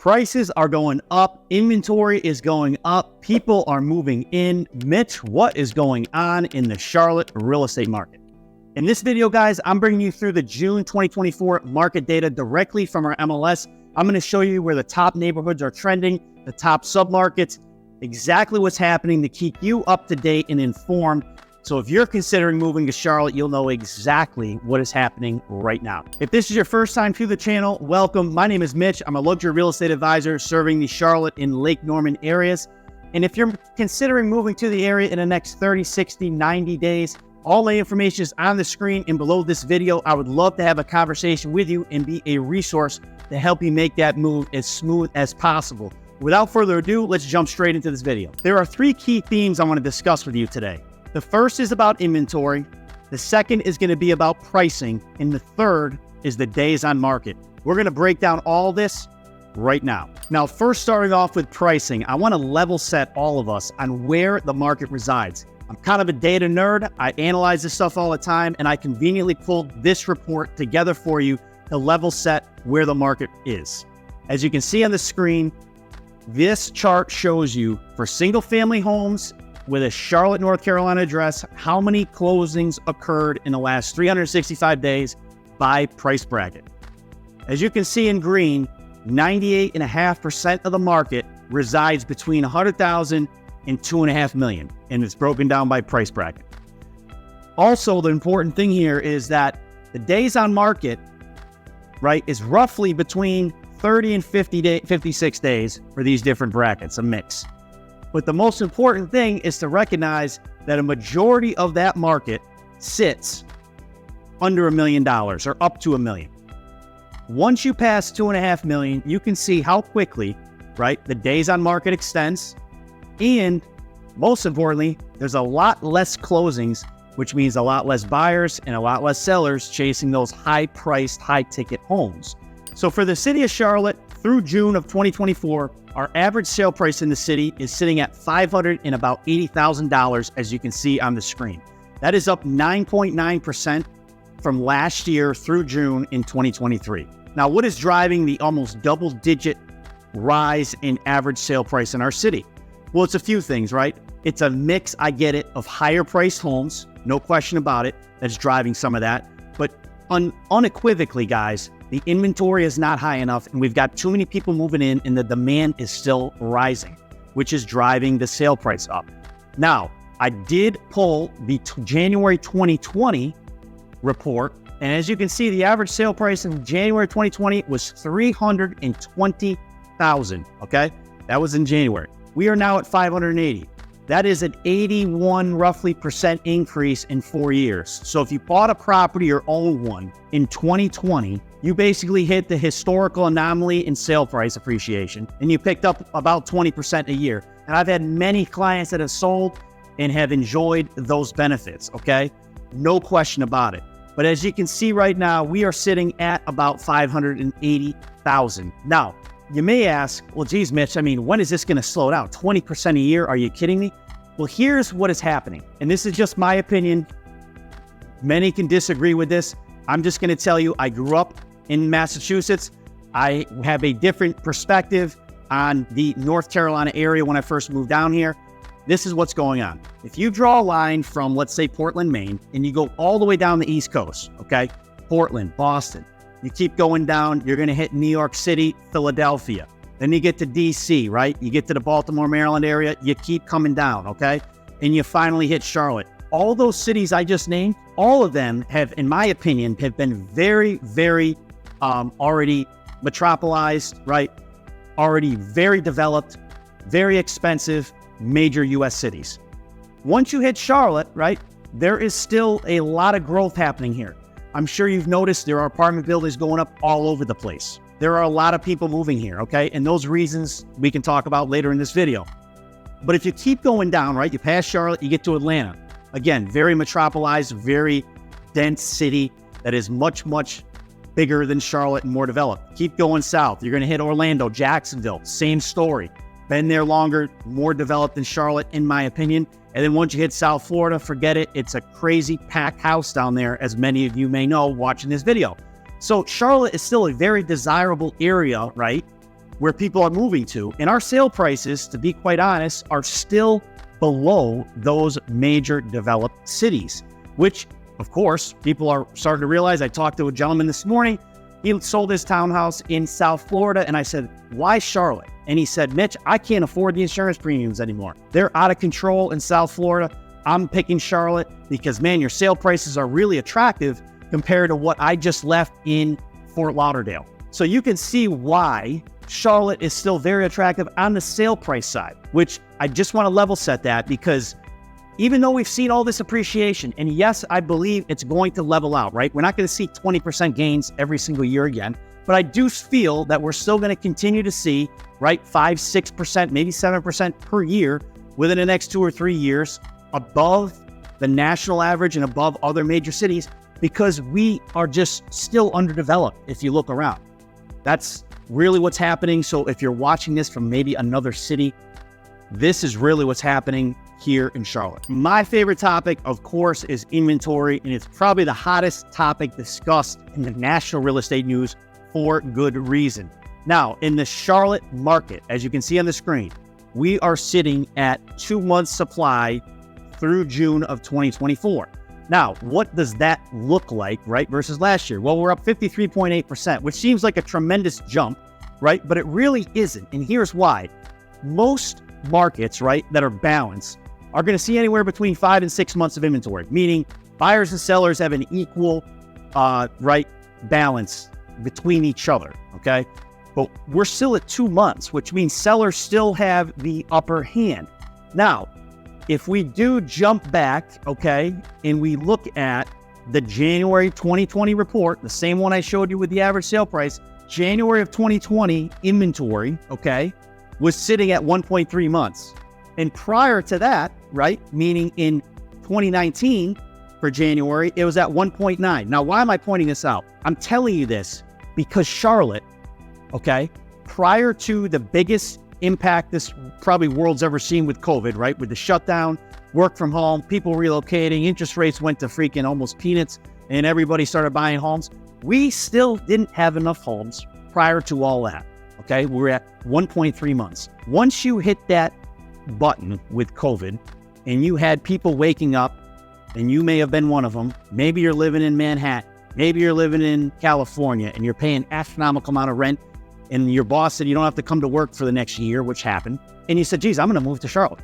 Prices are going up. Inventory is going up. People are moving in. Mitch, what is going on in the Charlotte real estate market? In this video, guys, I'm bringing you through the June 2024 market data directly from our MLS. I'm going to show you where the top neighborhoods are trending, the top submarkets, exactly what's happening to keep you up to date and informed. So if you're considering moving to Charlotte, you'll know exactly what is happening right now. If this is your first time to the channel, welcome. My name is Mitch. I'm a luxury real estate advisor serving the Charlotte and Lake Norman areas. And if you're considering moving to the area in the next 30, 60, 90 days, all the information is on the screen and below this video. I would love to have a conversation with you and be a resource to help you make that move as smooth as possible. Without further ado, let's jump straight into this video. There are three key themes I want to discuss with you today. The first is about inventory, the second is going to be about pricing, and the third is the days on market. We're going to break down all this right now. Now, first starting off with pricing, I want to level set all of us on where the market resides. I'm kind of a data nerd. I analyze this stuff all the time, and I conveniently pulled this report together for you to level set where the market is. As you can see on the screen, this chart shows you for single family homes with a Charlotte, North Carolina address, how many closings occurred in the last 365 days by price bracket. As you can see in green, 98.5% of the market resides between 100,000 and 2.5 million, and it's broken down by price bracket. Also, the important thing here is that the days on market, right, is roughly between 30 and 56 days for these different brackets, a mix. But the most important thing is to recognize that a majority of that market sits under $1 million or up to $1 million. Once you pass 2.5 million, you can see how quickly, right, the days on market extends. And most importantly, there's a lot less closings, which means a lot less buyers and a lot less sellers chasing those high-priced, high-ticket homes. So for the city of Charlotte, through June of 2024, our average sale price in the city is sitting at $580,000, as you can see on the screen. That is up 9.9% from last year through June in 2023. Now, what is driving the almost double-digit rise in average sale price in our city? Well, it's a few things, right? It's a mix, I get it, of higher priced homes, no question about it, that's driving some of that. But unequivocally, guys, the inventory is not high enough, and we've got too many people moving in, and the demand is still rising, which is driving the sale price up. Now, I did pull the January 2020 report, and as you can see, the average sale price in January 2020 was $320,000, okay? That was in January. We are now at $580,000. That is an 81 roughly percent increase in 4 years. So if you bought a property or owned one in 2020, you basically hit the historical anomaly in sale price appreciation, and you picked up about 20% a year. And I've had many clients that have sold and have enjoyed those benefits, okay? No question about it. But as you can see right now, we are sitting at about $580,000. Now, you may ask, well, geez, Mitch, I mean, when is this going to slow down? 20% a year? Are you kidding me? Well, here's what is happening. And this is just my opinion. Many can disagree with this. I'm just going to tell you, I grew up in Massachusetts. I have a different perspective on the North Carolina area when I first moved down here. This is what's going on. If you draw a line from, let's say, Portland, Maine, and you go all the way down the East Coast, okay? Portland, Boston. You keep going down, you're going to hit New York City, Philadelphia. Then you get to DC, right? You get to the Baltimore, Maryland area. You keep coming down, okay? And you finally hit Charlotte. All those cities I just named, all of them have, in my opinion, have been very, very already metropolized, right? Already very developed, very expensive, major U.S. cities. Once you hit Charlotte, right, there is still a lot of growth happening here. I'm sure you've noticed there are apartment buildings going up all over the place. There are a lot of people moving here, okay? And those reasons we can talk about later in this video. But if you keep going down, right, you pass Charlotte, you get to Atlanta. Again, very metropolized, very dense city that is much, much bigger than Charlotte and more developed. Keep going south. You're going to hit Orlando, Jacksonville, same story. Been there longer, more developed than Charlotte, in my opinion. And then once you hit South Florida, forget it. It's a crazy packed house down there, as many of you may know watching this video. So Charlotte is still a very desirable area, right? where people are moving to. And our sale prices, to be quite honest, are still below those major developed cities, which, of course, people are starting to realize. I talked to a gentleman this morning. He sold his townhouse in South Florida, and I said, why Charlotte? And he said, Mitch, I can't afford the insurance premiums anymore. They're out of control in South Florida. I'm picking Charlotte because, man, your sale prices are really attractive compared to what I just left in Fort Lauderdale. So you can see why Charlotte is still very attractive on the sale price side, which I just want to level set that, because even though we've seen all this appreciation, and yes, I believe it's going to level out, right? We're not going to see 20% gains every single year again, but I do feel that we're still going to continue to see, right, 5, 6%, maybe 7% per year within the next 2 or 3 years above the national average and above other major cities, because we are just still underdeveloped if you look around. That's really what's happening. So if you're watching this from maybe another city, this is really what's happening here in Charlotte. My favorite topic, of course, is inventory, and it's probably the hottest topic discussed in the national real estate news for good reason. Now, in the Charlotte market, as you can see on the screen, we are sitting at 2 months supply through June of 2024. Now, what does that look like, right, versus last year? Well, we're up 53.8%, which seems like a tremendous jump, right? But it really isn't. And here's why. Most markets, right, that are balanced are going to see anywhere between 5 and 6 months of inventory, meaning buyers and sellers have an equal, right, balance between each other, okay? But we're still at 2 months, which means sellers still have the upper hand. Now, if we do jump back, okay, and we look at the January 2020 report, the same one I showed you with the average sale price, January of 2020 inventory, okay, was sitting at 1.3 months. And prior to that, right, meaning in 2019 for January, it was at 1.9. Now, why am I pointing this out? I'm telling you this because Charlotte, okay, prior to the biggest impact this probably world's ever seen with COVID, right? With the shutdown, work from home, people relocating, interest rates went to freaking almost peanuts, and everybody started buying homes. We still didn't have enough homes prior to all that, okay? We're at 1.3 months. Once you hit that button with COVID and you had people waking up, and you may have been one of them, maybe you're living in Manhattan, maybe you're living in California, and you're paying astronomical amount of rent, and your boss said you don't have to come to work for the next year, which happened. And you said, geez, I'm going to move to Charlotte.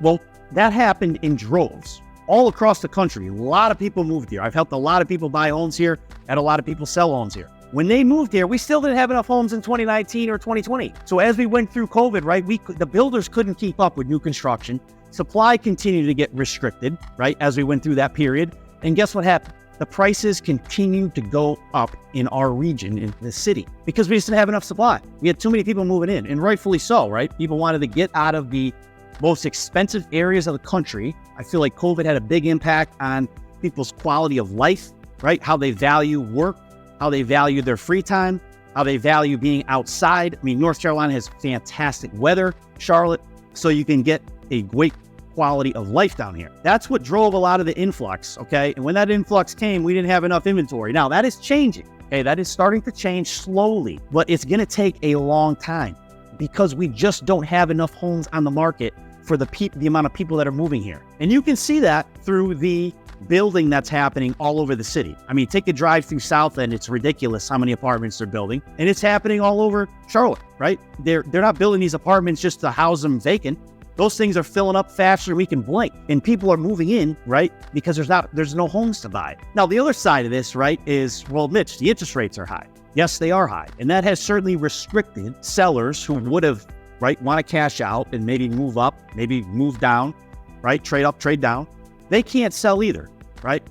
Well, that happened in droves all across the country. A lot of people moved here. I've helped a lot of people buy homes here, had a lot of people sell homes here. When they moved here, we still didn't have enough homes in 2019 or 2020. So as we went through COVID, right, the builders couldn't keep up with new construction. Supply continued to get restricted, right, as we went through that period. And guess what happened? The prices continued to go up in our region, in the city, because we just didn't have enough supply. We had too many people moving in, and rightfully so, right? People wanted to get out of the most expensive areas of the country. I feel like COVID had a big impact on people's quality of life, right? How they value work, how they value their free time, how they value being outside. I mean, North Carolina has fantastic weather, Charlotte, so you can get a great quality of life down here. That's what drove a lot of the influx, okay? And when that influx came, we didn't have enough inventory. Now, that is changing, okay? That is starting to change slowly, but it's going to take a long time because we just don't have enough homes on the market for the amount of people that are moving here. And you can see that through the building that's happening all over the city. I mean, take a drive through South End. It's ridiculous how many apartments they're building, and it's happening all over Charlotte, right? They're not building these apartments just to house them vacant. Those things are filling up faster than we can blink, and people are moving in, right? Because there's no homes to buy. Now, the other side of this, right, is, well, Mitch, the interest rates are high. Yes, they are high. And that has certainly restricted sellers who would have, right, want to cash out and maybe move up, maybe move down, right? Trade up, trade down. They can't sell either, right?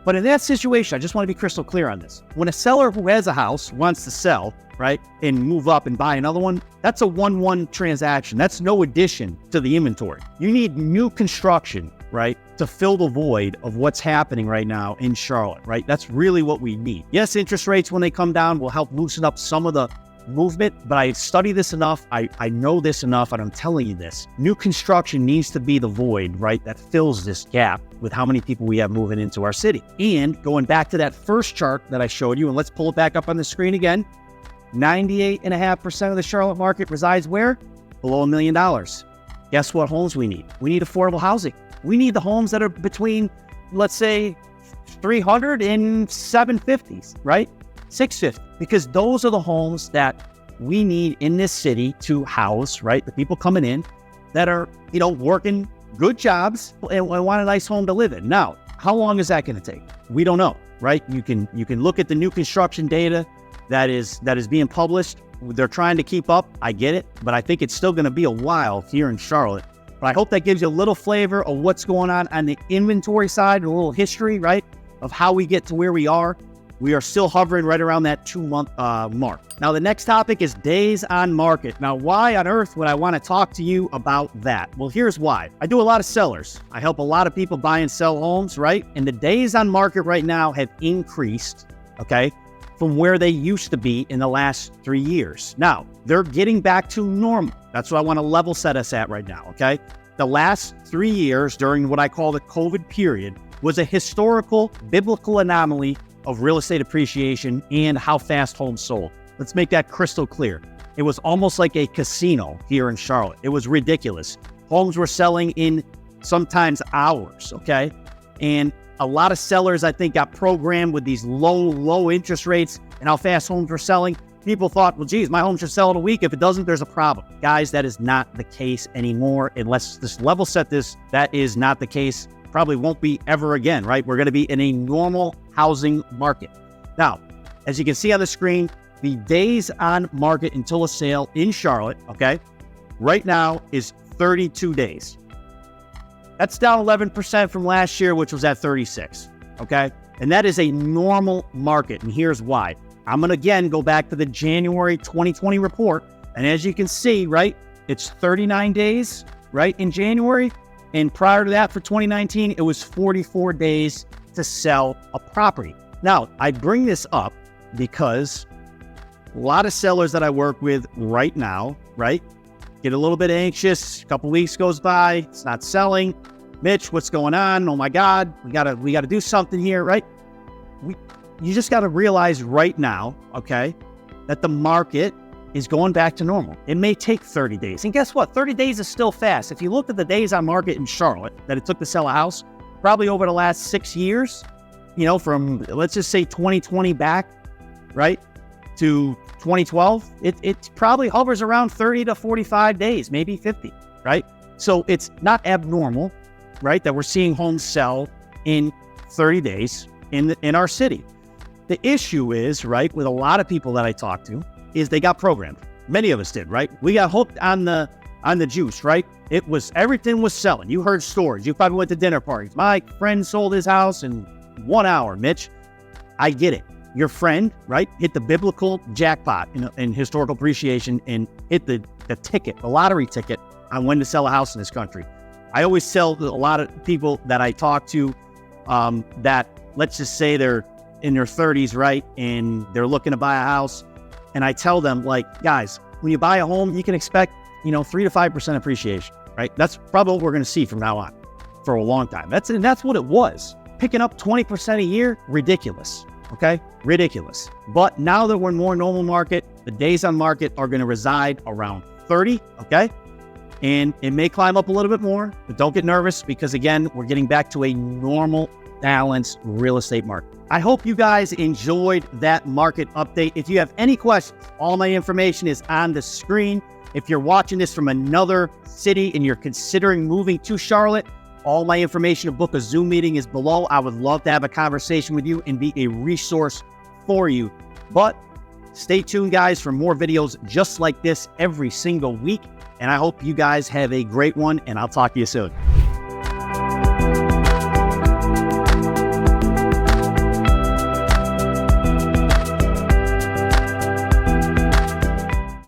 But in that situation, I just want to be crystal clear on this. When a seller who has a house wants to sell, right, and move up and buy another one, that's a 1-1 transaction. That's no addition to the inventory. You need new construction, right, to fill the void of what's happening right now in Charlotte, right? That's really what we need. Yes, interest rates, when they come down, will help loosen up some of the movement, but I study this enough, I know this enough, and I'm telling you this. New construction needs to be the void, right, that fills this gap with how many people we have moving into our city. And going back to that first chart that I showed you, and let's pull it back up on the screen again, 98.5% of the Charlotte market resides where? Below $1 million. Guess what homes we need? We need affordable housing. We need the homes that are between, let's say, 300 and 750s, right? 650, because those are the homes that we need in this city to house, right? The people coming in that are, working good jobs and want a nice home to live in. Now, how long is that going to take? We don't know, right? You can look at the new construction data that is being published. They're trying to keep up. I get it, but I think it's still going to be a while here in Charlotte. But I hope that gives you a little flavor of what's going on the inventory side, and a little history, right, of how we get to where we are. We are still hovering right around that 2-month mark. Now, the next topic is days on market. Now, why on earth would I want to talk to you about that? Well, here's why. I do a lot of sellers. I help a lot of people buy and sell homes, right? And the days on market right now have increased, okay, from where they used to be in the last 3 years. Now, they're getting back to normal. That's what I want to level set us at right now, okay? The last 3 years during what I call the COVID period was a historical biblical anomaly of real estate appreciation and how fast homes sold. Let's make that crystal clear. It was almost like a casino here in Charlotte. It was ridiculous. Homes were selling in sometimes hours, okay? And a lot of sellers, I think, got programmed with these low interest rates and how fast homes were selling. People thought, well, geez, my home should sell in a week. If it doesn't, there's a problem. Guys, that is not the case anymore. And let's just level set this. That is not the case. Probably won't be ever again, right? We're going to be in a normal housing market. Now, as you can see on the screen, the days on market until a sale in Charlotte, okay, right now is 32 days. That's down 11% from last year, which was at 36, okay? And that is a normal market, and here's why. I'm going to, again, go back to the January 2020 report, and as you can see, right, it's 39 days, right, in January, and prior to that, for 2019, it was 44 days to sell a property. Now, I bring this up because a lot of sellers that I work with right now, right, get a little bit anxious. A couple weeks goes by, it's not selling. Mitch, what's going on? Oh my God, we gotta do something here, right? You just gotta realize right now, okay, that the market is going back to normal. It may take 30 days. And guess what? 30 days is still fast. If you look at the days on market in Charlotte that it took to sell a house, probably over the last 6 years, from, let's just say 2020 back, right, to 2012, it probably hovers around 30 to 45 days, maybe 50, right? So it's not abnormal, right, that we're seeing homes sell in 30 days in our city. The issue is, right, with a lot of people that I talk to, is they got programmed. Many of us did, right? We got hooked on the juice, right? Everything was selling. You heard stories. You probably went to dinner parties. My friend sold his house in 1 hour, Mitch. I get it. Your friend, right, hit the biblical jackpot in historical appreciation and hit the lottery ticket on when to sell a house in this country. I always tell a lot of people that I talk to that, let's just say they're in their 30s, right, and they're looking to buy a house. And I tell them, like, guys, when you buy a home, you can expect, 3 to 5% appreciation, right? That's probably what we're going to see from now on for a long time. That's what it was. Picking up 20% a year, ridiculous, okay? Ridiculous. But now that we're in more normal market, the days on market are going to reside around 30, okay? And it may climb up a little bit more, but don't get nervous because, again, we're getting back to a normal, balanced real estate market. I hope you guys enjoyed that market update. If you have any questions, all my information is on the screen. If you're watching this from another city and you're considering moving to Charlotte, all my information to book a Zoom meeting is below. I would love to have a conversation with you and be a resource for you. But stay tuned, guys, for more videos just like this every single week. And I hope you guys have a great one, and I'll talk to you soon.